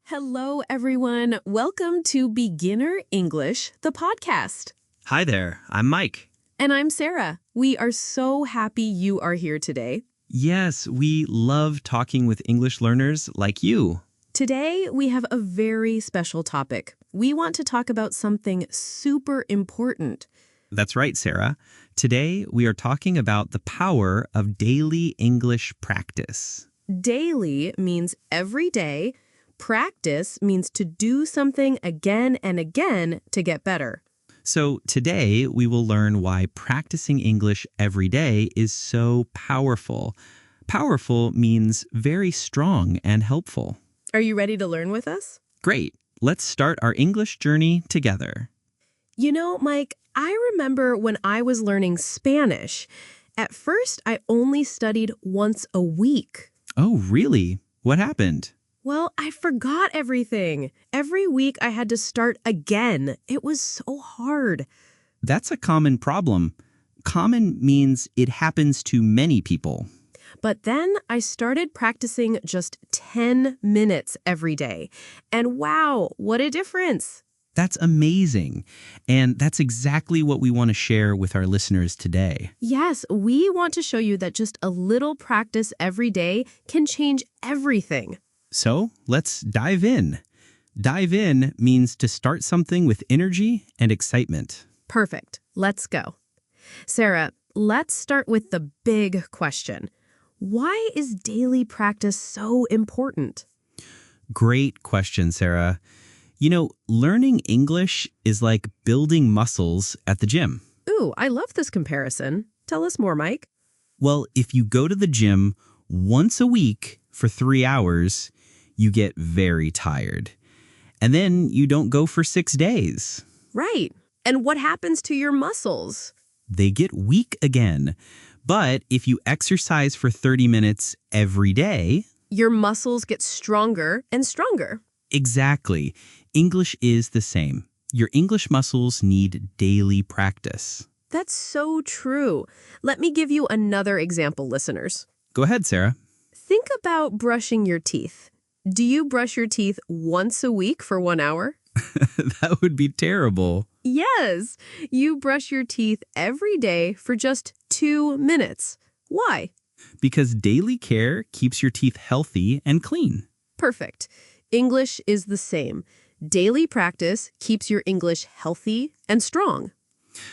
Hello, everyone. Welcome to Beginner English, the podcast. Hi there, I'm Mike. And I'm Sarah. We are so happy you are here today. Yes, we love talking with English learners like you. Today, we have a very special topic. We want to talk about something super important. That's right, Sarah. Today, we are talking about the power of daily English practice. Daily means every day. Practice means to do something again and again to get better. So today, we will learn why practicing English every day is so powerful. Powerful means very strong and helpful. Are you ready to learn with us? Great. Let's start our English journey together. You know, Mike, I remember when I was learning Spanish. At first, I only studied once a week. Oh, really? What happened? Well, I forgot everything. Every week I had to start again. It was so hard. That's a common problem. Common means it happens to many people. But then I started practicing just 10 minutes every day. And wow, what a difference. That's amazing. And that's exactly what we want to share with our listeners today. Yes, we want to show you that just a little practice every day can change everything. So let's dive in. Dive in means to start something with energy and excitement. Perfect. Let's go. Sarah, let's start with the big question. Why is daily practice so important? Great question, Sarah. You know, learning English is like building muscles at the gym. Ooh, I love this comparison. Tell us more, Mike. Well, if you go to the gym once a week for 3 hours, you get very tired. And then you don't go for 6 days. Right. And what happens to your muscles? They get weak again. But if you exercise for 30 minutes every day... Your muscles get stronger and stronger. Exactly. English is the same. Your English muscles need daily practice. That's so true. Let me give you another example, listeners. Go ahead, Sarah. Think about brushing your teeth. Do you brush your teeth once a week for 1 hour? That would be terrible. Yes, you brush your teeth every day for just 2 minutes. Why? Because daily care keeps your teeth healthy and clean. Perfect. English is the same. Daily practice keeps your English healthy and strong.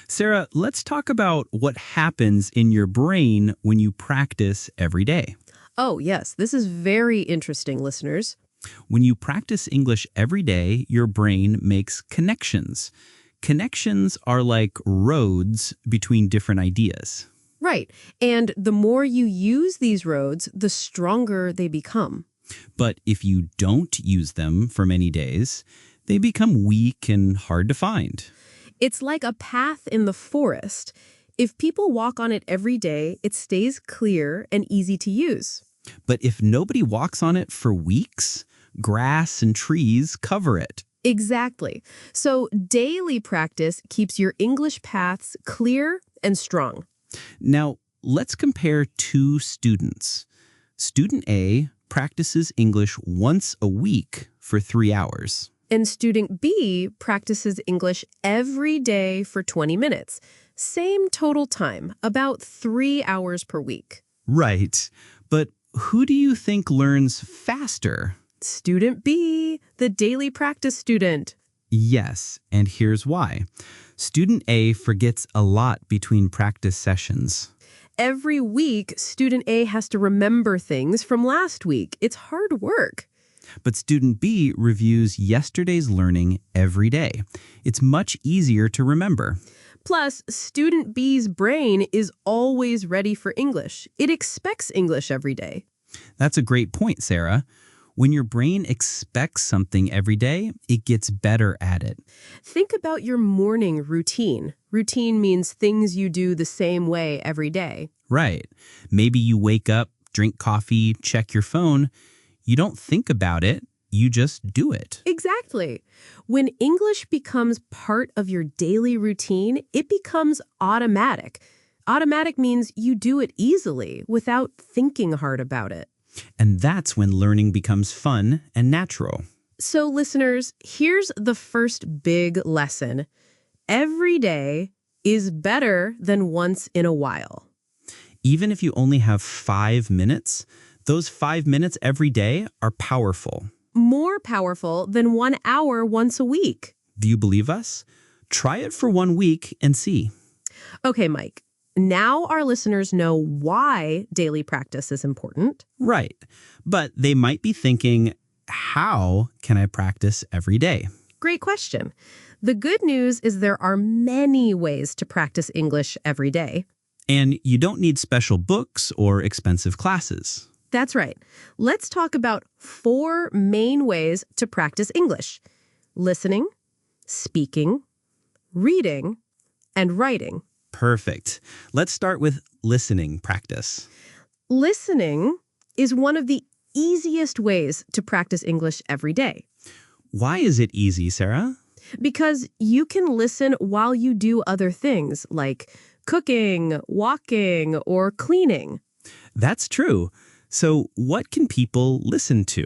Sarah, let's talk about what happens in your brain when you practice every day. Oh, yes, this is very interesting, listeners. When you practice English every day, your brain makes connections. Connections are like roads between different ideas. Right. And the more you use these roads, the stronger they become. But if you don't use them for many days, they become weak and hard to find. It's like a path in the forest. If people walk on it every day, it stays clear and easy to use. But if nobody walks on it for weeks, grass and trees cover it. Exactly. So daily practice keeps your English paths clear and strong. Now, let's compare two students. Student A practices English once a week for 3 hours. And student B practices English every day for 20 minutes. Same total time, about 3 hours per week. Right. But who do you think learns faster? Student B, the daily practice student. Yes, and here's why. Student A forgets a lot between practice sessions. Every week, student A has to remember things from last week. It's hard work. But student B reviews yesterday's learning every day. It's much easier to remember. Plus, student B's brain is always ready for English. It expects English every day. That's a great point, Sarah. When your brain expects something every day, it gets better at it. Think about your morning routine. Routine means things you do the same way every day. Right. Maybe you wake up, drink coffee, check your phone. You don't think about it. You just do it. Exactly. When English becomes part of your daily routine, it becomes automatic. Automatic means you do it easily without thinking hard about it. And that's when learning becomes fun and natural. So, listeners, here's the first big lesson. Every day is better than once in a while. Even if you only have 5 minutes, those 5 minutes every day are powerful. More powerful than 1 hour once a week. Do you believe us? Try it for 1 week and see. Okay, Mike. Now our listeners know why daily practice is important. Right. But they might be thinking, how can I practice every day? Great question. The good news is there are many ways to practice English every day. And you don't need special books or expensive classes. That's right. Let's talk about 4 main ways to practice English: listening, speaking, reading, and writing. Perfect. Let's start with listening practice. Listening is one of the easiest ways to practice English every day Why is it easy, Sarah? because you can listen while you do other things like cooking, walking, or cleaning. That's true. So what can people listen to?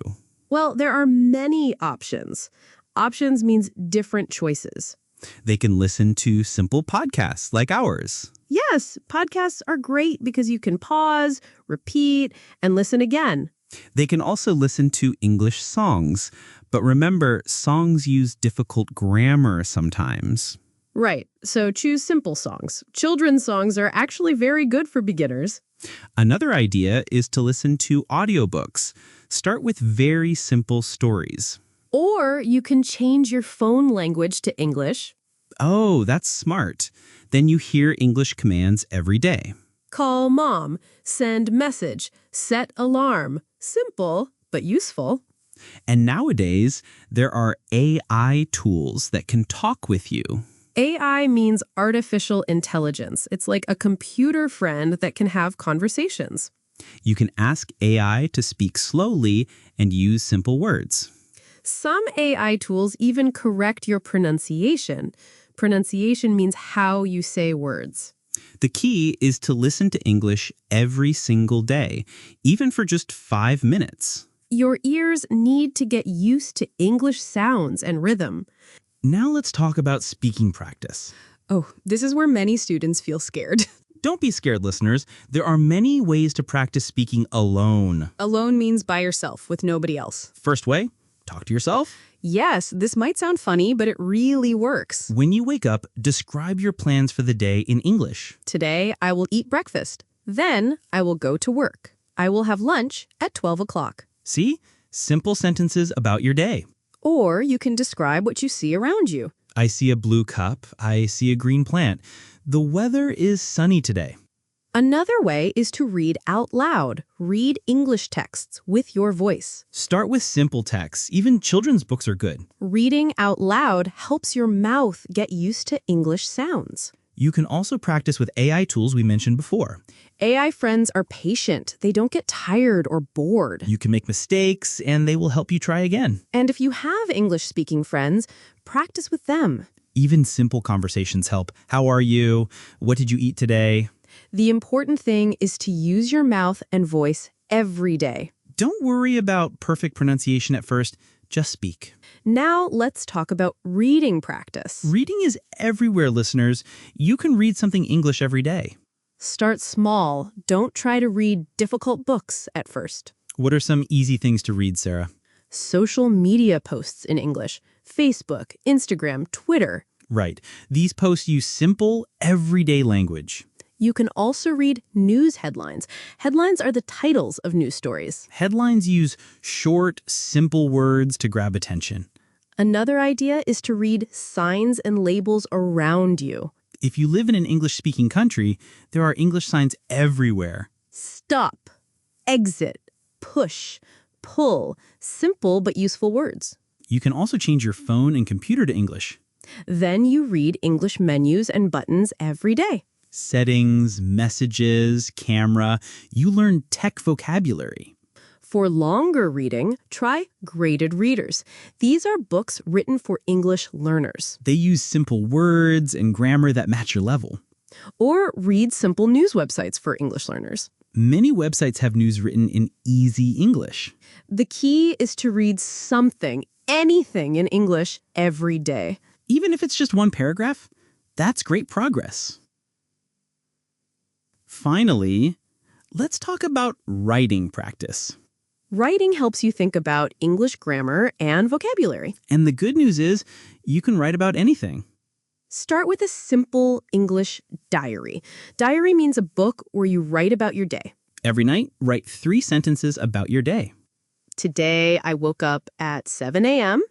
Well, there are many options. Options means different choices. They can listen to simple podcasts like ours. Yes, podcasts are great because you can pause, repeat, and listen again. They can also listen to English songs. But remember, songs use difficult grammar sometimes. Right, so choose simple songs. Children's songs are actually very good for beginners. Another idea is to listen to audiobooks. Start with very simple stories. Or you can change your phone language to English. Oh, that's smart. Then you hear English commands every day. Call mom, send message, set alarm. Simple, but useful. And nowadays, there are AI tools that can talk with you. AI means artificial intelligence. It's like a computer friend that can have conversations. You can ask AI to speak slowly and use simple words. Some AI tools even correct your pronunciation. Pronunciation means how you say words. The key is to listen to English every single day, even for just 5 minutes. Your ears need to get used to English sounds and rhythm. Now let's talk about speaking practice. Oh, this is where many students feel scared. Don't be scared, listeners. There are many ways to practice speaking alone. Alone means by yourself with nobody else. First way, talk to yourself. Yes, this might sound funny, but it really works. When you wake up, describe your plans for the day in English. Today, I will eat breakfast. Then, I will go to work. I will have lunch at 12 o'clock. See? Simple sentences about your day. Or you can describe what you see around you. I see a blue cup. I see a green plant. The weather is sunny today. Another way is to read out loud. Read English texts with your voice. Start with simple texts. Even children's books are good. Reading out loud helps your mouth get used to English sounds. You can also practice with AI tools we mentioned before. AI friends are patient. They don't get tired or bored. You can make mistakes, and they will help you try again. And if you have English-speaking friends, practice with them. Even simple conversations help. How are you? What did you eat today? The important thing is to use your mouth and voice every day. Don't worry about perfect pronunciation at first. Just speak. Now let's talk about reading practice. Reading is everywhere, listeners. You can read something English every day. Start small. Don't try to read difficult books at first. What are some easy things to read, Sarah? Social media posts in English. Facebook, Instagram, Twitter. Right. These posts use simple, everyday language. You can also read news headlines. Headlines are the titles of news stories. Headlines use short, simple words to grab attention. Another idea is to read signs and labels around you. If you live in an English-speaking country, there are English signs everywhere. Stop, exit, push, pull. Simple but useful words. You can also change your phone and computer to English. Then you read English menus and buttons every day. Settings, messages, camera. You learn tech vocabulary. For longer reading, try graded readers. These are books written for English learners. They use simple words and grammar that match your level. Or read simple news websites for English learners. Many websites have news written in easy English. The key is to read something, anything in English every day. Even if it's just one paragraph, that's great progress. Finally, let's talk about writing practice. Writing helps you think about English grammar and vocabulary. And the good news is you can write about anything. Start with a simple English diary. Diary means a book where you write about your day. Every night, write 3 sentences about your day. Today, I woke up at 7 a.m.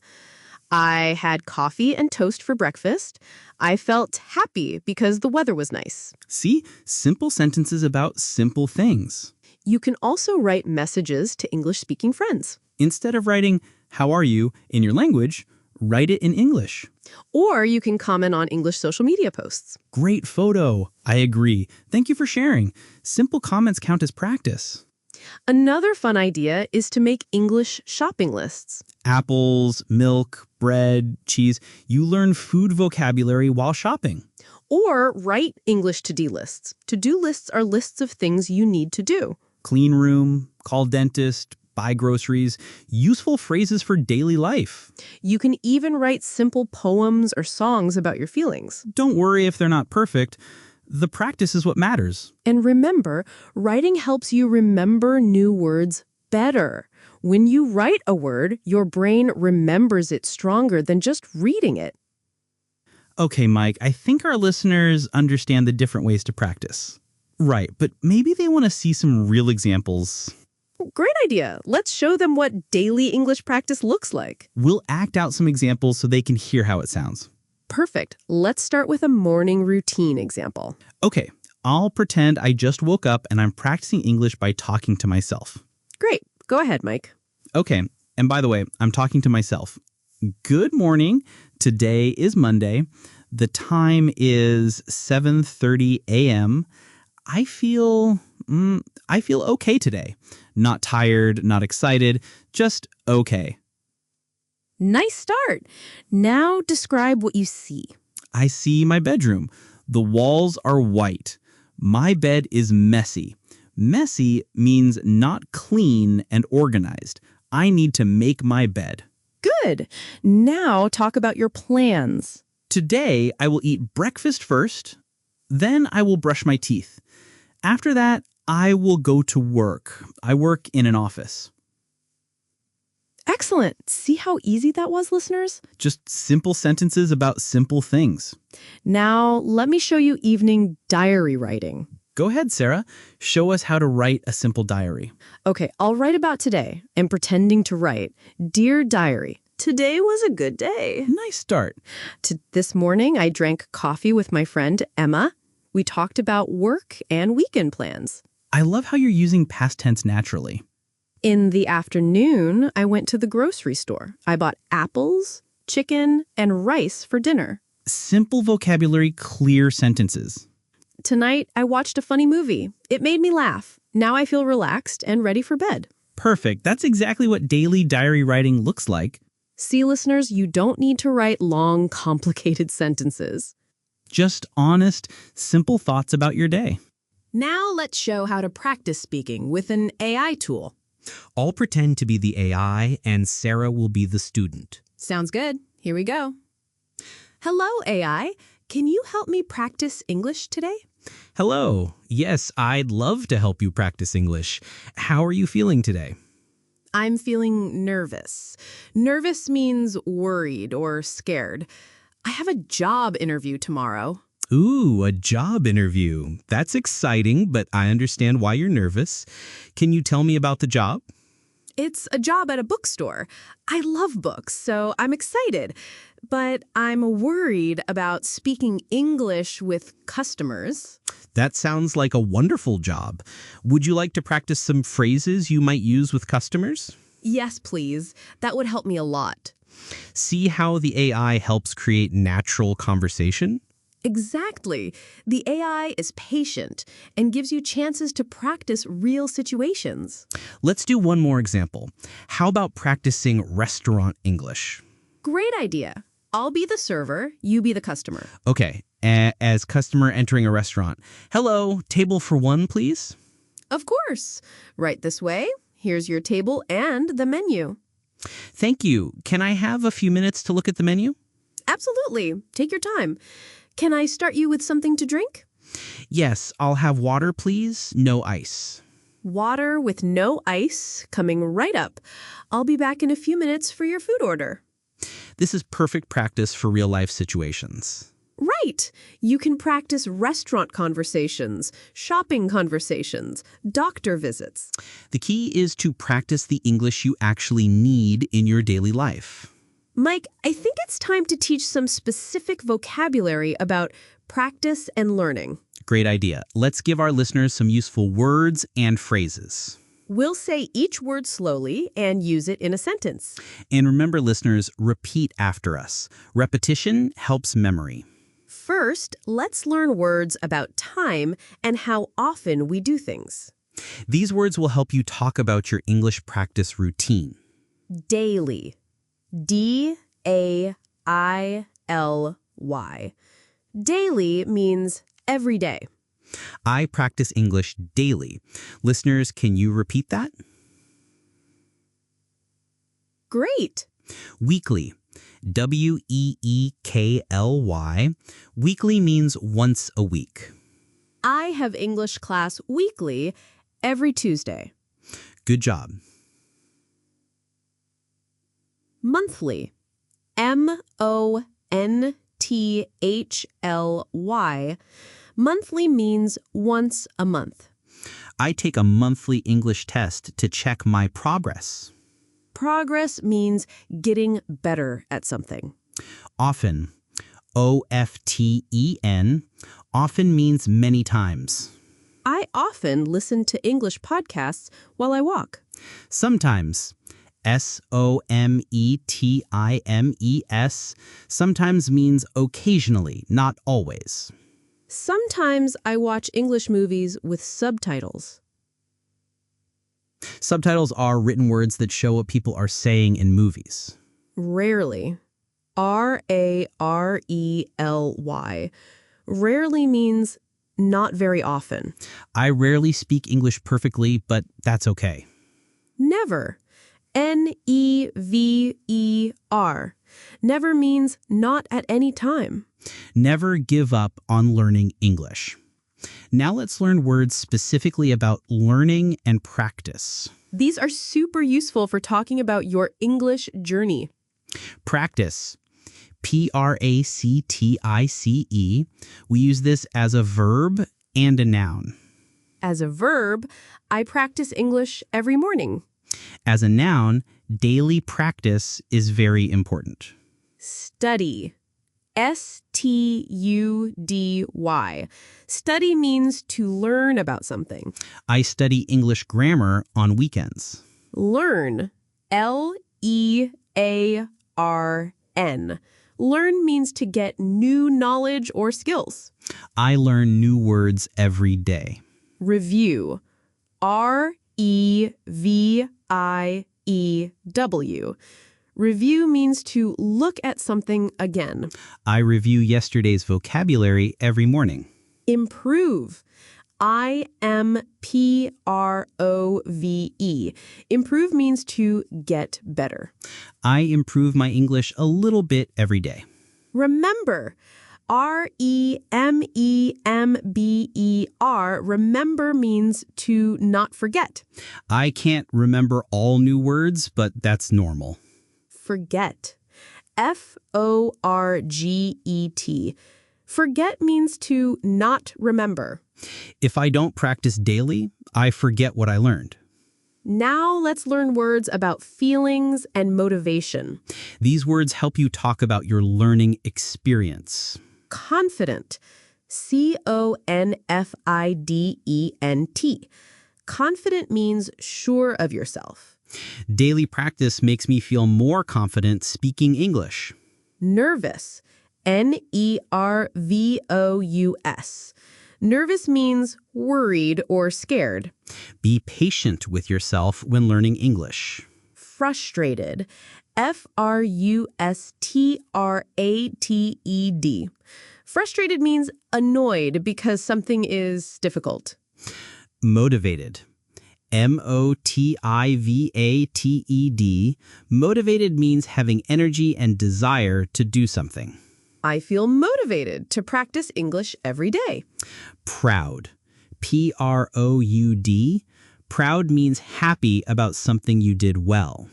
I had coffee and toast for breakfast. I felt happy because the weather was nice. See? Simple sentences about simple things. You can also write messages to English-speaking friends. Instead of writing, "How are you?" in your language, write it in English. Or you can comment on English social media posts. Great photo. I agree. Thank you for sharing. Simple comments count as practice. Another fun idea is to make English shopping lists. Apples, milk, bread, cheese. You learn food vocabulary while shopping. Or write English to-do lists. To-do lists are lists of things you need to do. Clean room, call dentist, buy groceries. Useful phrases for daily life. You can even write simple poems or songs about your feelings. Don't worry if they're not perfect. The practice is what matters. And remember, writing helps you remember new words better. When you write a word, your brain remembers it stronger than just reading it. Okay, Mike, I think our listeners understand the different ways to practice. Right, but maybe they want to see some real examples. Great idea. Let's show them what daily English practice looks like. We'll act out some examples so they can hear how it sounds. Perfect. Let's start with a morning routine example. Okay, I'll pretend I just woke up and I'm practicing English by talking to myself. Great. Go ahead, Mike. Okay, and by the way, I'm talking to myself. Good morning. Today is Monday. The time is 7:30 a.m. I feel okay today. Not tired, not excited, just okay. Nice start. Now describe what you see. I see my bedroom. The walls are white. My bed is messy. Messy means not clean and organized. I need to make my bed. Good. Now talk about your plans. Today, I will eat breakfast first. Then I will brush my teeth. After that, I will go to work. I work in an office. Excellent. See how easy that was, listeners? Just simple sentences about simple things. Now, let me show you evening diary writing. Go ahead, Sarah. Show us how to write a simple diary. Okay, I'll write about today. I'm pretending to write. Dear diary, today was a good day. Nice start. This morning, I drank coffee with my friend Emma. We talked about work and weekend plans. I love how you're using past tense naturally. In the afternoon, I went to the grocery store. I bought apples, chicken, and rice for dinner. Simple vocabulary, clear sentences. Tonight, I watched a funny movie. It made me laugh. Now I feel relaxed and ready for bed. Perfect. That's exactly what daily diary writing looks like. See, listeners, you don't need to write long, complicated sentences. Just honest, simple thoughts about your day. Now let's show how to practice speaking with an AI tool. I'll pretend to be the AI and Sarah will be the student. Sounds good. Here we go. Hello, AI. Can you help me practice English today? Hello. Yes, I'd love to help you practice English. How are you feeling today? I'm feeling nervous. Nervous means worried or scared. I have a job interview tomorrow. Ooh, a job interview. That's exciting, but I understand why you're nervous. Can you tell me about the job? It's a job at a bookstore. I love books, so I'm excited. But I'm worried about speaking English with customers. That sounds like a wonderful job. Would you like to practice some phrases you might use with customers? Yes, please. That would help me a lot. See how the AI helps create natural conversation? Exactly. The AI is patient and gives you chances to practice real situations. Let's do one more example. How about practicing restaurant English? Great idea. I'll be the server, you be the customer. Okay, as customer entering a restaurant. Hello, table for one, please? Of course. Right this way. Here's your table and the menu. Thank you. Can I have a few minutes to look at the menu? Absolutely. Take your time. Can I start you with something to drink? Yes, I'll have water, please. No ice. Water with no ice, coming right up. I'll be back in a few minutes for your food order. This is perfect practice for real-life situations. Right. You can practice restaurant conversations, shopping conversations, doctor visits. The key is to practice the English you actually need in your daily life. Mike, I think it's time to teach some specific vocabulary about practice and learning. Great idea. Let's give our listeners some useful words and phrases. We'll say each word slowly and use it in a sentence. And remember, listeners, repeat after us. Repetition helps memory. First, let's learn words about time and how often we do things. These words will help you talk about your English practice routine. Daily. D-A-I-L-Y. Daily means every day. I practice English daily. Listeners, can you repeat that? Great. Weekly. W-E-E-K-L-Y. Weekly means once a week. I have English class weekly every Tuesday. Good job. Monthly. M-O-N-T-H-L-Y. Monthly means once a month. I take a monthly English test to check my progress. Progress means getting better at something. Often. O-F-T-E-N. Often means many times. I often listen to English podcasts while I walk. Sometimes. S-O-M-E-T-I-M-E-S. Sometimes means occasionally, not always. Sometimes I watch English movies with subtitles. Subtitles are written words that show what people are saying in movies. Rarely. R-A-R-E-L-Y. Rarely means not very often. I rarely speak English perfectly, but that's okay. Never. N-E-V-E-R. Never means not at any time. Never give up on learning English. Now let's learn words specifically about learning and practice. These are super useful for talking about your English journey. Practice. P-R-A-C-T-I-C-E. We use this as a verb and a noun. As a verb, I practice English every morning. As a noun, daily practice is very important. Study. S-T-U-D-Y. Study means to learn about something. I study English grammar on weekends. Learn. L-E-A-R-N. Learn means to get new knowledge or skills. I learn new words every day. Review. R-E-V-I-E-W. Review means to look at something again. I review yesterday's vocabulary every morning. Improve. I-M-P-R-O-V-E. Improve means to get better. I improve my English a little bit every day. Remember. R-E-M-E-M-B-E-R. Remember means to not forget. I can't remember all new words, but that's normal. Forget. F-O-R-G-E-T. Forget means to not remember. If I don't practice daily, I forget what I learned. Now let's learn words about feelings and motivation. These words help you talk about your learning experience. Confident. C-O-N-F-I-D-E-N-T. Confident means sure of yourself. Daily practice makes me feel more confident speaking English. Nervous. N-E-R-V-O-U-S. Nervous means worried or scared. Be patient with yourself when learning English. Frustrated. F-R-U-S-T-R-A-T-E-D. Frustrated means annoyed because something is difficult. Motivated. Motivated. Motivated means having energy and desire to do something. I feel motivated to practice English every day. Proud. Proud. Proud means happy about something you did well.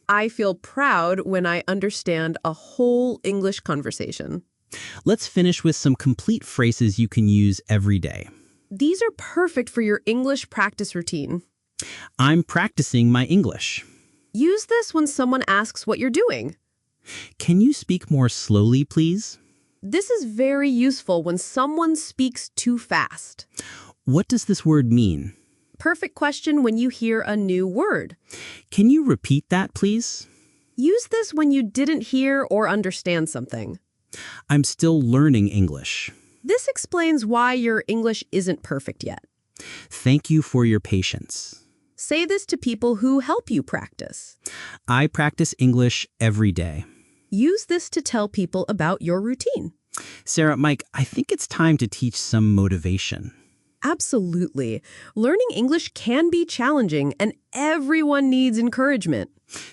I feel proud when I understand a whole English conversation. Let's finish with some complete phrases you can use every day. These are perfect for your English practice routine. I'm practicing my English. Use this when someone asks what you're doing. Can you speak more slowly, please? This is very useful when someone speaks too fast. What does this word mean? Perfect question when you hear a new word. Can you repeat that, please? Use this when you didn't hear or understand something. I'm still learning English. This explains why your English isn't perfect yet. Thank you for your patience. Say this to people who help you practice. I practice English every day. Use this to tell people about your routine. Sarah, Mike, I think it's time to teach some motivation. Absolutely. Learning English can be challenging, and everyone needs encouragement.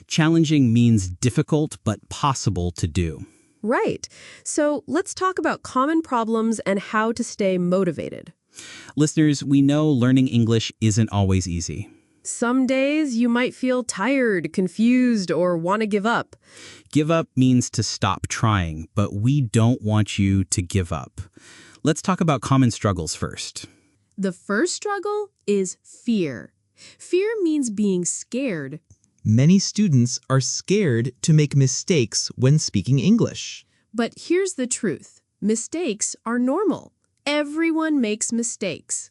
Challenging means difficult but possible to do. Right. So let's talk about common problems and how to stay motivated. Listeners, we know learning English isn't always easy. Some days you might feel tired, confused, or want to give up. Give up means to stop trying, but we don't want you to give up. Let's talk about common struggles first. The first struggle is fear. Fear means being scared. Many students are scared to make mistakes when speaking English. But here's the truth. Mistakes are normal. Everyone makes mistakes.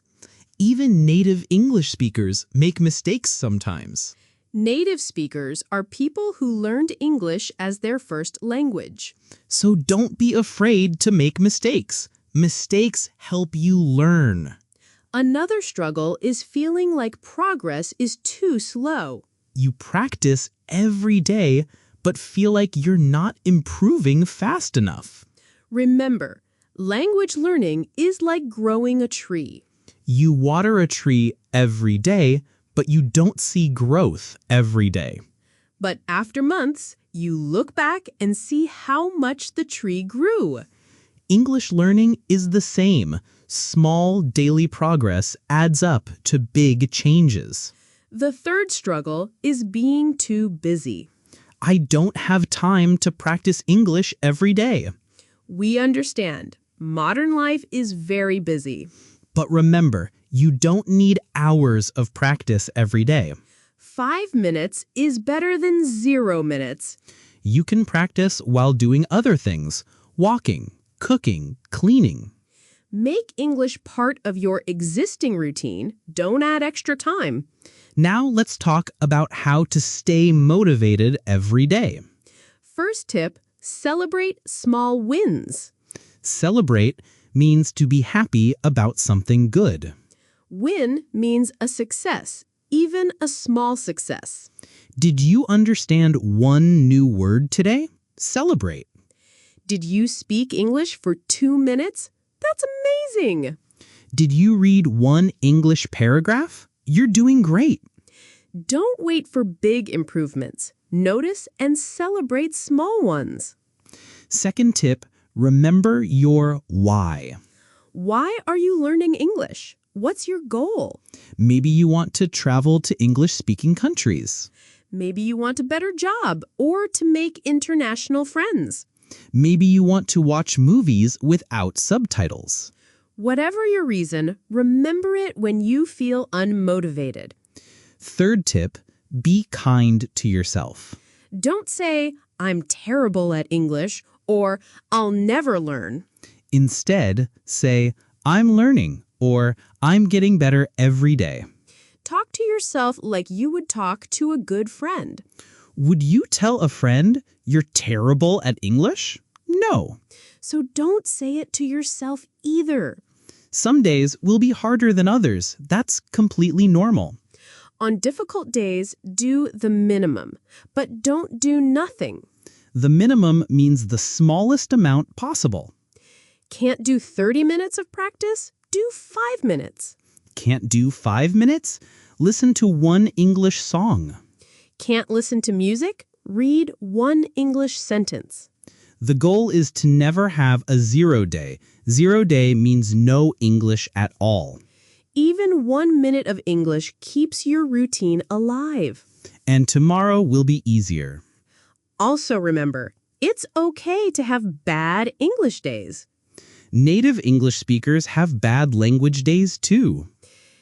Even native English speakers make mistakes sometimes. Native speakers are people who learned English as their first language. So don't be afraid to make mistakes. Mistakes help you learn. Another struggle is feeling like progress is too slow. You practice every day, but feel like you're not improving fast enough. Remember, language learning is like growing a tree. You water a tree every day, but you don't see growth every day. But after months, you look back and see how much the tree grew. English learning is the same. Small daily progress adds up to big changes. The third struggle is being too busy. I don't have time to practice English every day. We understand. Modern life is very busy. But remember, you don't need hours of practice every day. 5 minutes is better than 0 minutes. You can practice while doing other things, walking, cooking, cleaning. Make English part of your existing routine. Don't add extra time. Now let's talk about how to stay motivated every day. First tip, celebrate small wins. Celebrate means to be happy about something good. Win means a success, even a small success. Did you understand one new word today? Celebrate. Did you speak English for 2 minutes? That's amazing. Did you read one English paragraph? You're doing great. Don't wait for big improvements. Notice and celebrate small ones. Second tip, remember your why. Why are you learning English? What's your goal? Maybe you want to travel to English-speaking countries. Maybe you want a better job or to make international friends. Maybe you want to watch movies without subtitles. Whatever your reason, remember it when you feel unmotivated. Third tip, be kind to yourself. Don't say, I'm terrible at English, or I'll never learn. Instead, say, I'm learning, or I'm getting better every day. Talk to yourself like you would talk to a good friend. Would you tell a friend you're terrible at English? No. So don't say it to yourself either. Some days will be harder than others. That's completely normal. On difficult days, do the minimum, but don't do nothing. The minimum means the smallest amount possible. Can't do 30 minutes of practice? Do 5 minutes. Can't do 5 minutes? Listen to one English song. Can't listen to music? Read one English sentence. The goal is to never have a 0 day. 0 day means no English at all. Even 1 minute of English keeps your routine alive. And tomorrow will be easier. Also remember, it's okay to have bad English days. Native English speakers have bad language days too.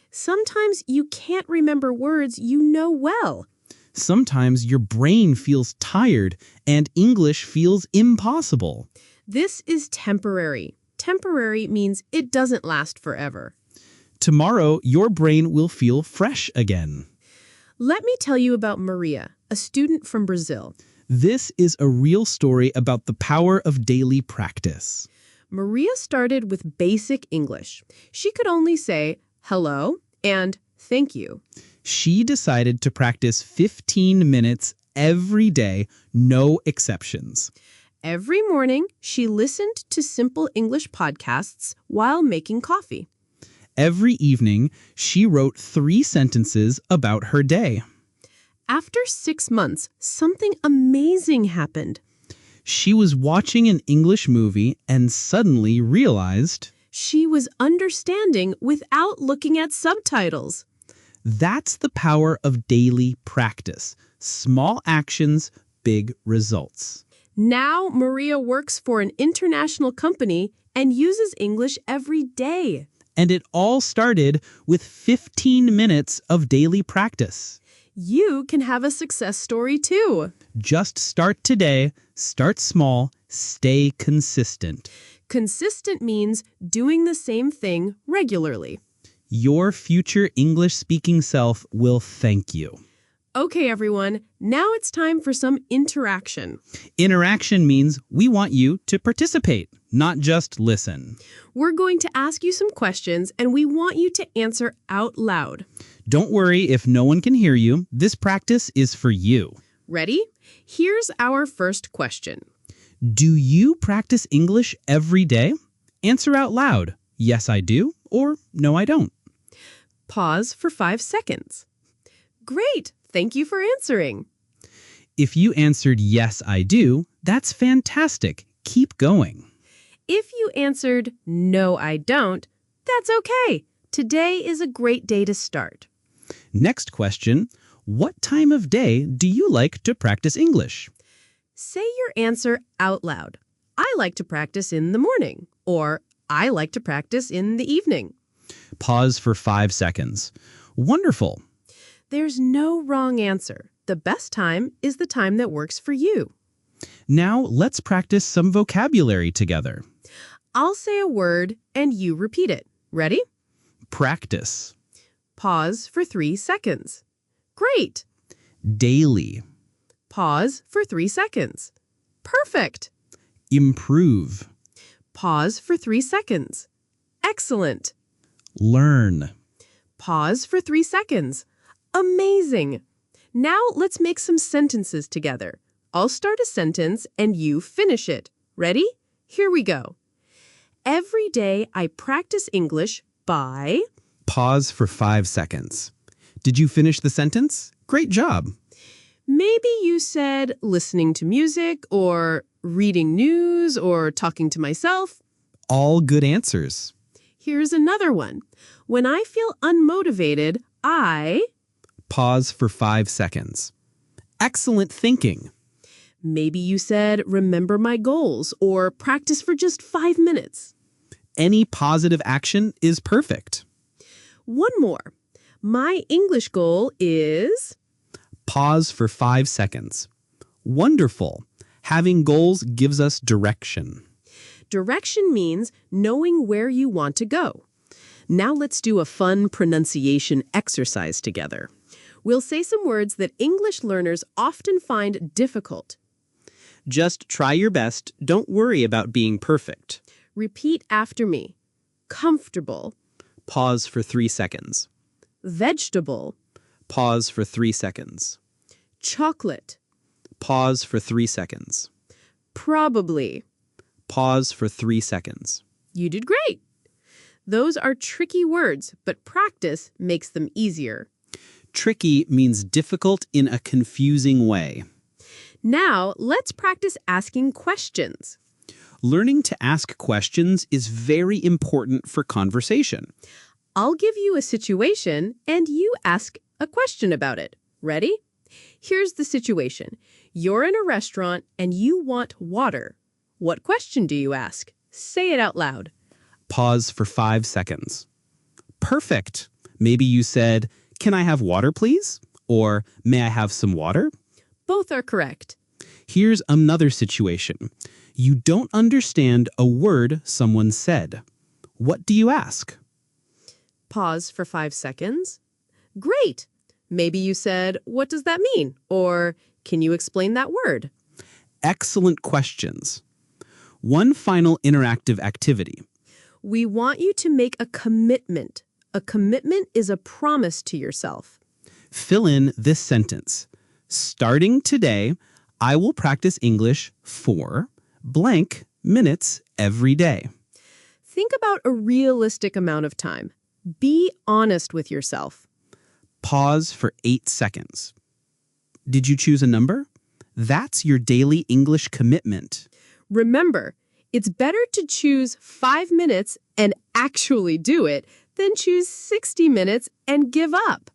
Sometimes you can't remember words you know well. Sometimes your brain feels tired and English feels impossible. This is temporary. Temporary means it doesn't last forever. Tomorrow, your brain will feel fresh again. Let me tell you about Maria, a student from Brazil. This is a real story about the power of daily practice. Maria started with basic English. She could only say hello and thank you. She decided to practice 15 minutes every day, no exceptions. Every morning, she listened to simple English podcasts while making coffee. Every evening, she wrote 3 sentences about her day. After 6 months, something amazing happened. She was watching an English movie and suddenly realized She was understanding without looking at subtitles. that's the power of daily practice. Small actions, big results. Now, Maria works for an international company and uses English every day. And it all started with 15 minutes of daily practice. You can have a success story too. Just start today, start small, stay consistent. Consistent means doing the same thing regularly. Your future English-speaking self will thank you. Okay, everyone, now it's time for some interaction. Interaction means we want you to participate, not just listen. We're going to ask you some questions and we want you to answer out loud. Don't worry if no one can hear you. This practice is for you. Ready? Here's our first question. Do you practice English every day? Answer out loud. Yes, I do, or no, I don't. Pause for 5 seconds. Great! Thank you for answering. If you answered yes, I do, that's fantastic. Keep going. If you answered no, I don't, that's okay. Today is a great day to start. Next question. What time of day do you like to practice English? Say your answer out loud. I like to practice in the morning, or I like to practice in the evening. Pause for 5 seconds. Wonderful. There's no wrong answer. The best time is the time that works for you. Now let's practice some vocabulary together. I'll say a word and you repeat it. Ready? Practice. Pause for 3 seconds. Great! Daily. Pause for 3 seconds. Perfect! Improve. Pause for 3 seconds. Excellent! Learn. Pause for 3 seconds. Amazing! Now let's make some sentences together. I'll start a sentence and you finish it. Ready? Here we go. Every day I practice English by... Pause for 5 seconds. Did you finish the sentence? Great job. Maybe you said listening to music or reading news or talking to myself. All good answers. Here's another one. When I feel unmotivated, I... Pause for 5 seconds. Excellent thinking. Maybe you said remember my goals or practice for just 5 minutes. Any positive action is perfect. One more. My English goal is... Pause for 5 seconds. Wonderful. Having goals gives us direction. Direction means knowing where you want to go. Now let's do a fun pronunciation exercise together. We'll say some words that English learners often find difficult. Just try your best. Don't worry about being perfect. Repeat after me. Comfortable, Pause for 3 seconds. vegetable, Pause for 3 seconds. chocolate, Pause for 3 seconds. probably. Pause for 3 seconds. You did great. Those are tricky words, but practice makes them easier. Tricky means difficult in a confusing way. Now, let's practice asking questions. Learning to ask questions is very important for conversation. I'll give you a situation and you ask a question about it. Ready? Here's the situation. You're in a restaurant and you want water. What question do you ask? Say it out loud. Pause for 5 seconds. Perfect. Maybe you said, "Can I have water, please?" Or, "May I have some water?" Both are correct. Here's another situation. You don't understand a word someone said. What do you ask? Pause for 5 seconds. Great. Maybe you said, "What does that mean?" Or, "Can you explain that word?" Excellent questions. One final interactive activity. We want you to make a commitment. A commitment is a promise to yourself. Fill in this sentence. Starting today, I will practice English for blank minutes every day. Think about a realistic amount of time. Be honest with yourself. Pause for 8 seconds. Did you choose a number? That's your daily English commitment. Remember, it's better to choose 5 minutes and actually do it than choose 60 minutes and give up.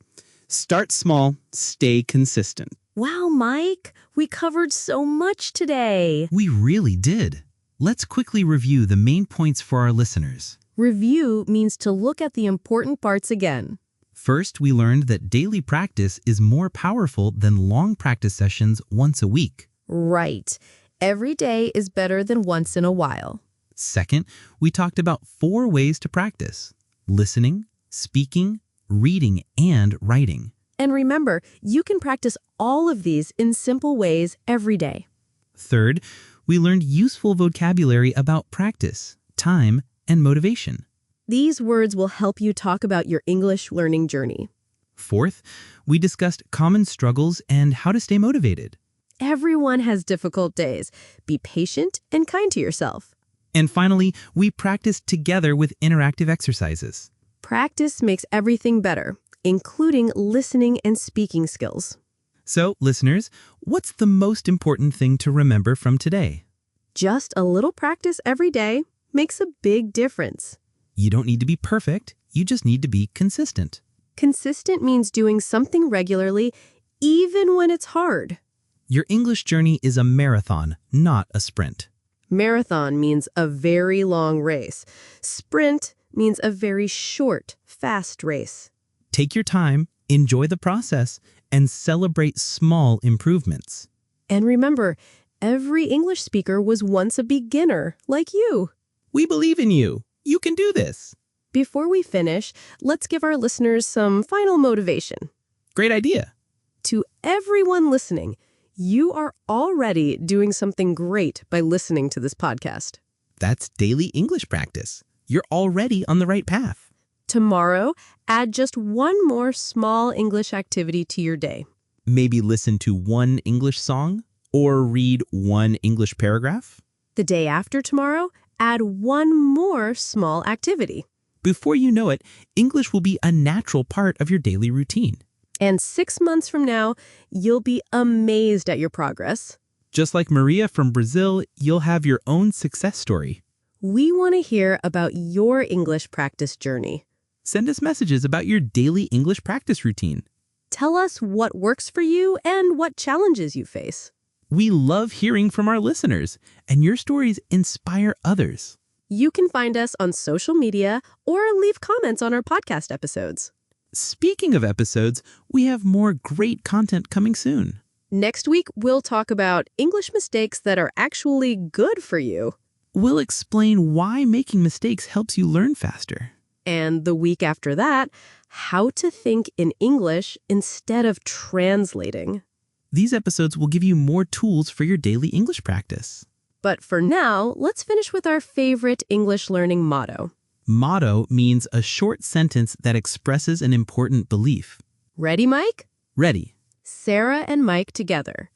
Start small, stay consistent. Wow, Mike, we covered so much today. We really did. Let's quickly review the main points for our listeners. Review means to look at the important parts again. First, we learned that daily practice is more powerful than long practice sessions once a week. Right. Every day is better than once in a while. Second, we talked about 4 ways to practice: listening, speaking, reading, and writing. And remember, you can practice all of these in simple ways every day. Third, we learned useful vocabulary about practice, time, and motivation. These words will help you talk about your English learning journey. Fourth, we discussed common struggles and how to stay motivated. Everyone has difficult days. Be patient and kind to yourself. And finally, we practiced together with interactive exercises. Practice makes everything better, including listening and speaking skills. So, listeners, what's the most important thing to remember from today? Just a little practice every day makes a big difference. You don't need to be perfect, you just need to be consistent. Consistent means doing something regularly, even when it's hard. Your English journey is a marathon, not a sprint. Marathon means a very long race. Sprint means a very short, fast race. Take your time, enjoy the process, and celebrate small improvements. And remember, every English speaker was once a beginner, like you. We believe in you. You can do this. Before we finish, let's give our listeners some final motivation. Great idea. To everyone listening, you are already doing something great by listening to this podcast. That's daily English practice. You're already on the right path. Tomorrow, add just one more small English activity to your day. Maybe listen to one English song or read one English paragraph. The day after tomorrow, add one more small activity. Before you know it, English will be a natural part of your daily routine. And 6 months from now, you'll be amazed at your progress. Just like Maria from Brazil, you'll have your own success story. We want to hear about your English practice journey. Send us messages about your daily English practice routine. Tell us what works for you and what challenges you face. We love hearing from our listeners, and your stories inspire others. You can find us on social media or leave comments on our podcast episodes. Speaking of episodes, we have more great content coming soon. Next week, we'll talk about English mistakes that are actually good for you. We'll explain why making mistakes helps you learn faster. And the week after that, how to think in English instead of translating. These episodes will give you more tools for your daily English practice. But for now, let's finish with our favorite English learning motto. Motto means a short sentence that expresses an important belief. Ready, Mike? Ready. Sarah and Mike together.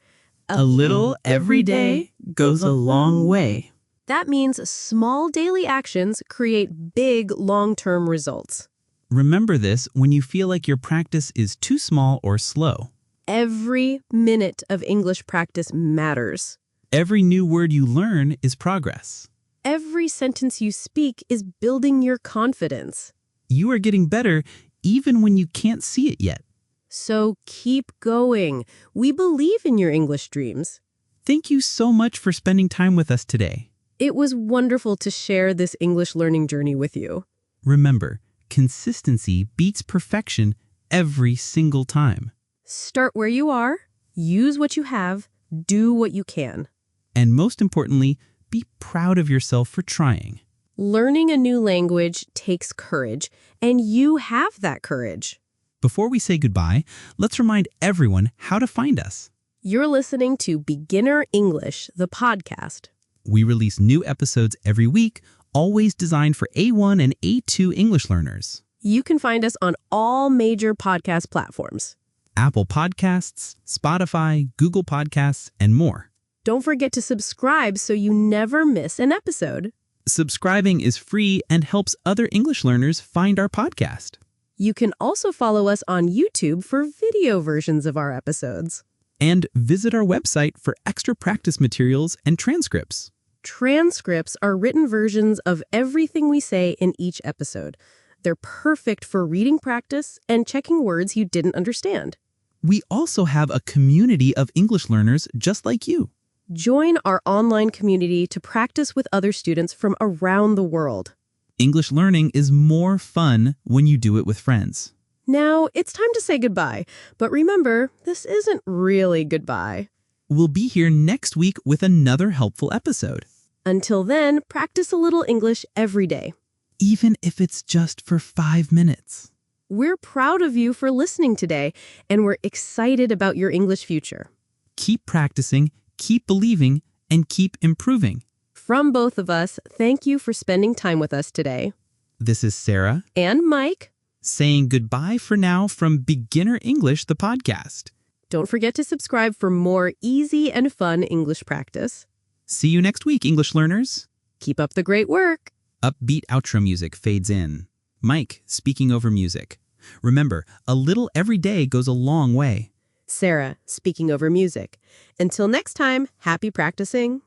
A little every day goes a long way. That means small daily actions create big long-term results. Remember this when you feel like your practice is too small or slow. Every minute of English practice matters. Every new word you learn is progress. Every sentence you speak is building your confidence. You are getting better even when you can't see it yet. So keep going. We believe in your English dreams. Thank you so much for spending time with us today. It was wonderful to share this English learning journey with you. Remember, consistency beats perfection every single time. Start where you are, use what you have, do what you can. And most importantly, be proud of yourself for trying. Learning a new language takes courage, and you have that courage. Before we say goodbye, let's remind everyone how to find us. You're listening to Beginner English, the podcast. We release new episodes every week, always designed for A1 and A2 English learners. You can find us on all major podcast platforms. Apple Podcasts, Spotify, Google Podcasts, and more. Don't forget to subscribe so you never miss an episode. Subscribing is free and helps other English learners find our podcast. You can also follow us on YouTube for video versions of our episodes. And visit our website for extra practice materials and transcripts. Transcripts are written versions of everything we say in each episode. They're perfect for reading practice and checking words you didn't understand. We also have a community of English learners just like you. Join our online community to practice with other students from around the world. English learning is more fun when you do it with friends. Now, it's time to say goodbye, but remember, this isn't really goodbye. We'll be here next week with another helpful episode. Until then, practice a little English every day. Even if it's just for 5 minutes. We're proud of you for listening today, and we're excited about your English future. Keep practicing, keep believing, and keep improving. From both of us, thank you for spending time with us today. This is Sarah And Mike. saying goodbye for now from Beginner English, the podcast. Don't forget to subscribe for more easy and fun English practice. See you next week, English learners. Keep up the great work. Upbeat outro music fades in. Mike speaking over music. Remember, a little every day goes a long way. Sarah speaking over music. Until next time, happy practicing.